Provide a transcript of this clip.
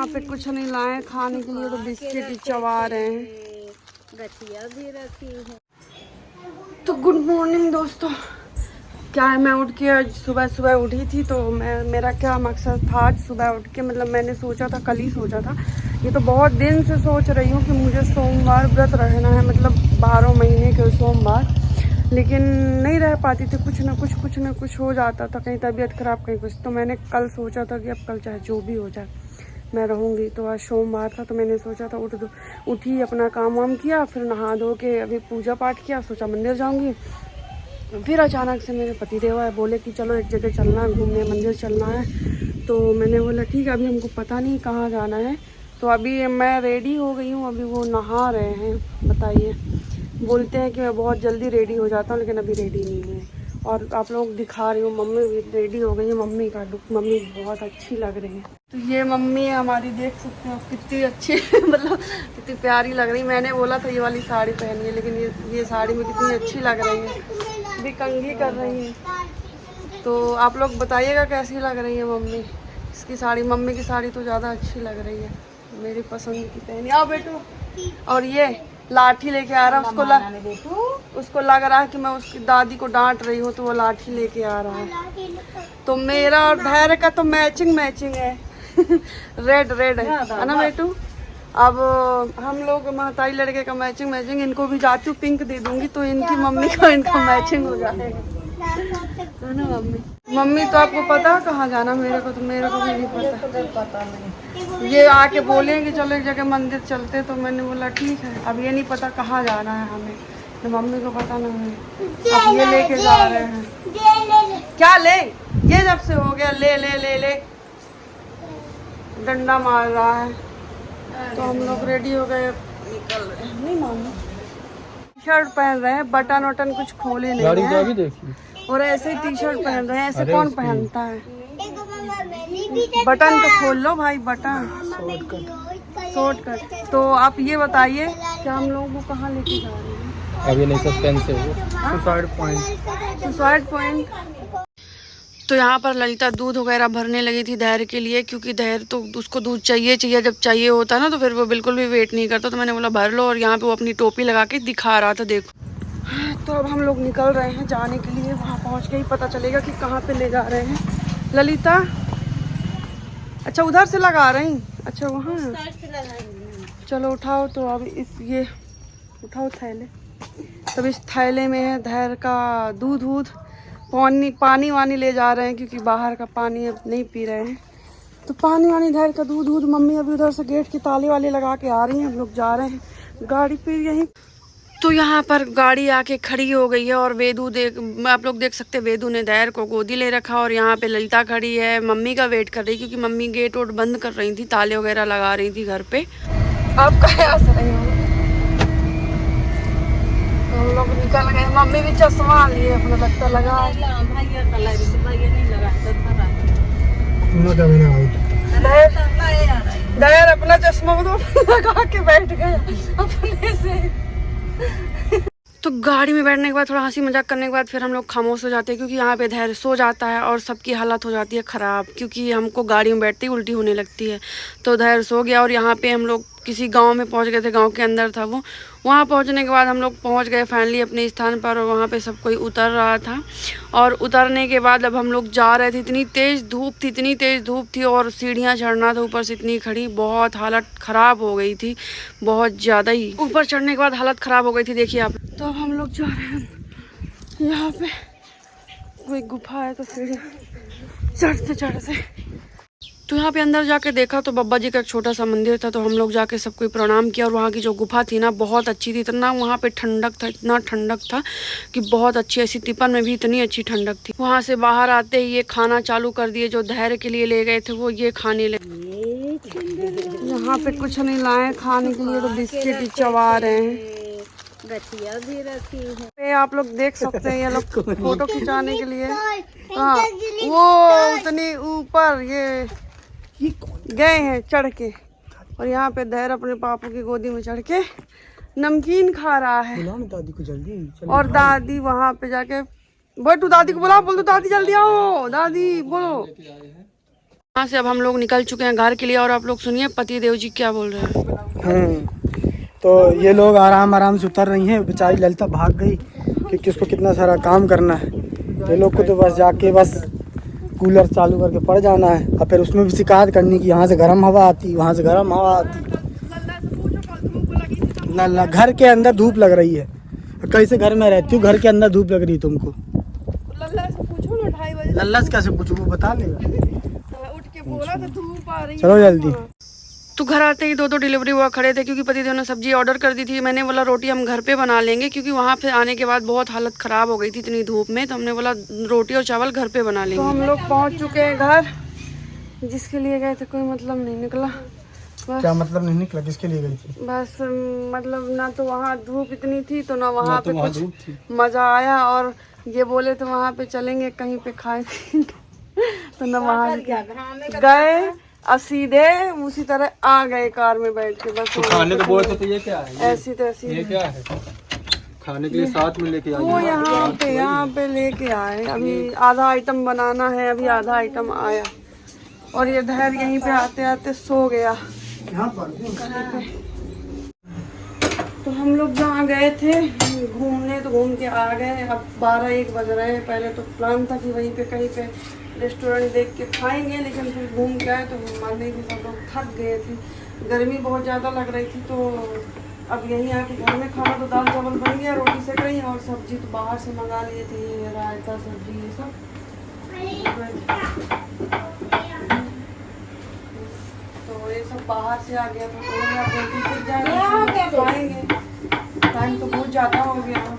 यहाँ पे कुछ नहीं लाए खाने के लिए, तो बिस्किट ही चबा रहे हैं। गठिया भी रखी है। तो गुड मॉर्निंग दोस्तों। क्या है, मैं उठ के सुबह सुबह उठी थी, तो मेरा क्या मकसद था आज सुबह उठ के, मतलब मैंने सोचा था, कल ही सोचा था, ये तो बहुत दिन से सोच रही हूँ कि मुझे सोमवार व्रत रहना है, मतलब 12 महीने के सोमवार, लेकिन नहीं रह पाती थी, कुछ ना कुछ हो जाता था, कहीं तबीयत खराब कहीं कुछ। तो मैंने कल सोचा था कि अब कल चाहे जो भी हो जाए मैं रहूँगी। तो आज सोमवार था, तो मैंने सोचा था उठी, अपना काम वाम किया, फिर नहा धो के अभी पूजा पाठ किया, सोचा मंदिर जाऊँगी। फिर अचानक से मेरे पतिदेव आए, बोले कि चलो एक जगह चलना है, घूमने मंदिर चलना है। तो मैंने बोला ठीक है, अभी हमको पता नहीं कहाँ जाना है। तो अभी मैं रेडी हो गई हूँ, अभी वो नहा रहे हैं। बताइए, बोलते हैं कि मैं बहुत जल्दी रेडी हो जाता हूँ, लेकिन अभी रेडी नहीं हुई। और आप लोग दिखा रही हूँ, मम्मी भी रेडी हो गई है। मम्मी का लुक, मम्मी बहुत अच्छी लग रही है। तो ये मम्मी हमारी, देख सकते हो कितनी अच्छी मतलब कितनी प्यारी लग रही। मैंने बोला था ये वाली साड़ी पहनी है, लेकिन ये साड़ी में कितनी अच्छी लग रही है, भी कंघी कर रही है। तो आप लोग बताइएगा कैसी लग रही है मम्मी इसकी साड़ी। मम्मी की साड़ी तो ज़्यादा अच्छी लग रही है, मेरी पसंद की पहनी। आओ बेटो। और ये लाठी लेके आ रहा है, उसको लग रहा है कि मैं उसकी दादी को डांट रही हूँ, तो वो लाठी लेके आ रहा है। तो मेरा और धैर्य का तो मैचिंग है रेड है ना बेटू। अब हम लोग महताई लड़के का मैचिंग, इनको भी जाचू पिंक दे दूंगी, तो इनकी मम्मी का इनका मैचिंग हो जाएगा, है ना मम्मी। तो आपको पता कहाँ जाना, मेरे को भी नहीं पता नहीं। ये आके बोले कि चलो एक जगह मंदिर चलते, तो मैंने बोला ठीक है। अब ये नहीं पता कहाँ जाना है हमें, तो मम्मी को पता नहीं, अब ये लेके जा रहे हैं। क्या ले, ये जब से हो गया ले ले ले ले डंडा मार रहा है। तो हम लोग रेडी हो गए, निकल रहे हैं। नहीं मानो, शर्ट पहन रहे हैं, बटन वटन कुछ खोले नहीं है, और ऐसे ही टी शर्ट पहन रहे हैं। ऐसे कौन पहनता है, बटन तो खोल लो भाई, बटन शॉर्टकट। तो आप ये बताइए कि हम लोगों को कहाँ लेके जा रहे हैं। अभी नहीं, सस्पेंस है, सुसाइड पॉइंट। तो यहाँ पर ललिता दूध वगैरह भरने लगी थी धैर्य के लिए, क्योंकि धैर्य तो उसको दूध चाहिए, जब चाहिए होता है ना, तो फिर वो बिल्कुल भी वेट नहीं करता। तो मैंने बोला भर लो, और यहाँ पे वो अपनी टोपी लगा के दिखा रहा था, देखो। तो अब हम लोग निकल रहे हैं जाने के लिए, वहाँ पहुँच के ही पता चलेगा कि कहाँ पे ले जा रहे हैं। ललिता, अच्छा उधर से लगा रही, अच्छा वहाँ, चलो उठाओ। तो अब ये उठाओ थैले। तब इस थैले में है धैर्य का दूध, पानी वानी ले जा रहे हैं, क्योंकि बाहर का पानी अब नहीं पी रहे हैं। तो पानी वानी, धैर्य का दूध। मम्मी अभी उधर से गेट की ताले वाले लगा के आ रही हैं, हम लोग जा रहे हैं गाड़ी पे यहीं। तो यहाँ पर गाड़ी आके खड़ी हो गई है, और आप लोग देख सकते हैं, वेदू ने धैर्य को गोदी ले रखा, और यहाँ पे ललिता खड़ी है, मम्मी का वेट कर रही, क्योंकि मम्मी गेट वोट बंद कर रही थी, ताले वगैरह लगा रही थी घर पे। आप कहाँ से रही हो? हम लोग निकल गए, मम्मी भी चश्मा लिए अपना, लगता लगा धैर्य अपना चश्मा लगा के बैठ गया अपने से। तो गाड़ी में बैठने के बाद थोड़ा हंसी मजाक करने के बाद फिर हम लोग खामोश हो जाते हैं, क्योंकि यहाँ पे धैर्य सो जाता है और सबकी हालत हो जाती है ख़राब, क्योंकि हमको गाड़ी में बैठते ही उल्टी होने लगती है। तो धैर्य सो गया, और यहाँ पे हम लोग किसी गांव में पहुँच गए थे, गांव के अंदर था वो। वहाँ पहुँचने के बाद हम लोग पहुँच गए फाइनली अपने स्थान पर, और वहाँ पे सब कोई उतर रहा था। और उतरने के बाद अब हम लोग जा रहे थे, इतनी तेज़ धूप थी, और सीढ़ियाँ चढ़ना था ऊपर से इतनी खड़ी, बहुत हालत ख़राब हो गई थी, बहुत ज़्यादा ही। ऊपर चढ़ने के बाद हालत ख़राब हो गई थी, देखिए आप। तो अब हम लोग जा रहे हैं, यहाँ पे कोई गुफा है, तो सीढ़ियाँ चढ़ते। तो यहाँ पे अंदर जाके देखा तो बाबा जी का एक छोटा सा मंदिर था, तो हम लोग जाके सबको प्रणाम किया। और वहाँ की जो गुफा थी ना, बहुत अच्छी थी, इतना वहाँ पे ठंडक था, इतना ठंडक था कि बहुत अच्छी, ऐसी तिपन में भी इतनी अच्छी ठंडक थी। वहाँ से बाहर आते ही ये खाना चालू कर दिए, जो धैर्य के लिए ले गए थे वो ये खाने लगे। यहाँ पे कुछ नहीं लाए खाने के लिए, तो बिस्किट ही चबा रहे हैं, गठिया भी रखी है। ये आप लोग देख सकते हैं, ये लोग फोटो खिंचाने के लिए, हाँ वो उतनी ऊपर ये गए हैं चढ़ के। और यहाँ पे धैर्य अपने पापा की गोदी में चढ़ के नमकीन खा रहा है। दादी को जल्दी, और दादी वहाँ पे जाके बैठो, दादी को बोला, बोल दो दादी जल्दी आओ, दादी बोलो। यहाँ से अब हम लोग निकल चुके हैं घर के लिए और आप लोग सुनिए पति देव जी क्या बोल रहे हैं। तो ये लोग आराम आराम से उतर रही हैं। बेचारी ललिता भाग गई क्योंकि उसको कितना सारा काम करना है। ये लोग को तो बस जाके बस कूलर चालू करके पड़ जाना है और फिर उसमें भी शिकायत करनी कि यहाँ से गर्म हवा आती, वहाँ से गर्म हवा आती। लल्ला घर के अंदर धूप लग रही है। कैसे घर में रहती हूँ, घर के अंदर धूप लग रही है तुमको? लल्ला से पूछो ना 2:30 बजे। लल्ला से कैसे पूछूँ, वो बता देगा। उठ के बोला तो धूप आ रही है। चलो जल्दी। तो घर आते ही दो डिलीवरी बॉय खड़े थे क्योंकि पति देव ने सब्जी ऑर्डर कर दी थी। मैंने बोला रोटी हम घर पे बना लेंगे क्योंकि वहाँ पे आने के बाद बहुत हालत ख़राब हो गई थी इतनी धूप में। तो हमने बोला रोटी और चावल घर पे बना लेंगे। तो हम लोग पहुँच चुके हैं घर, जिसके लिए गए थे कोई मतलब नहीं निकला। बस क्या मतलब नहीं निकला? किसके लिए गई थी? बस मतलब ना तो वहाँ धूप इतनी थी तो ना वहाँ पे वहाँ कुछ मज़ा आया। और ये बोले तो वहाँ पे चलेंगे कहीं पे खाएंगे तो ना वहाँ गए और सीधे उसी तरह आ गए कार में बैठ के। बस तो खाने को बोलते तो ये क्या है? ऐसी तैसी ये क्या है? खाने के लिए साथ में लेके वो यहाँ पे लेके आए। अभी आधा आइटम बनाना है, अभी आधा आइटम आया और ये धैर्य यहीं पे आते आते सो गया। तो हम लोग जहाँ गए थे घूमने तो घूम के आ गए। अब 12-1 बज रहे हैं। पहले तो प्लान था कि वहीं पे कहीं पे रेस्टोरेंट देख के खाएंगे, लेकिन फिर घूम के आए तो माने कि सब लोग थक गए थे, गर्मी बहुत ज़्यादा लग रही थी। तो अब यहीं आके घर में खाना तो दाल चावल बन गया, रोटी सेक रही और सब्जी तो बाहर से मंगा लिए थे, ये रायता सब्जी ये सब। तो ये सब बाहर से आ गया था तो जल्दी से जाएंगे खाएंगे। टाइम तो बहुत ज़्यादा हो गया।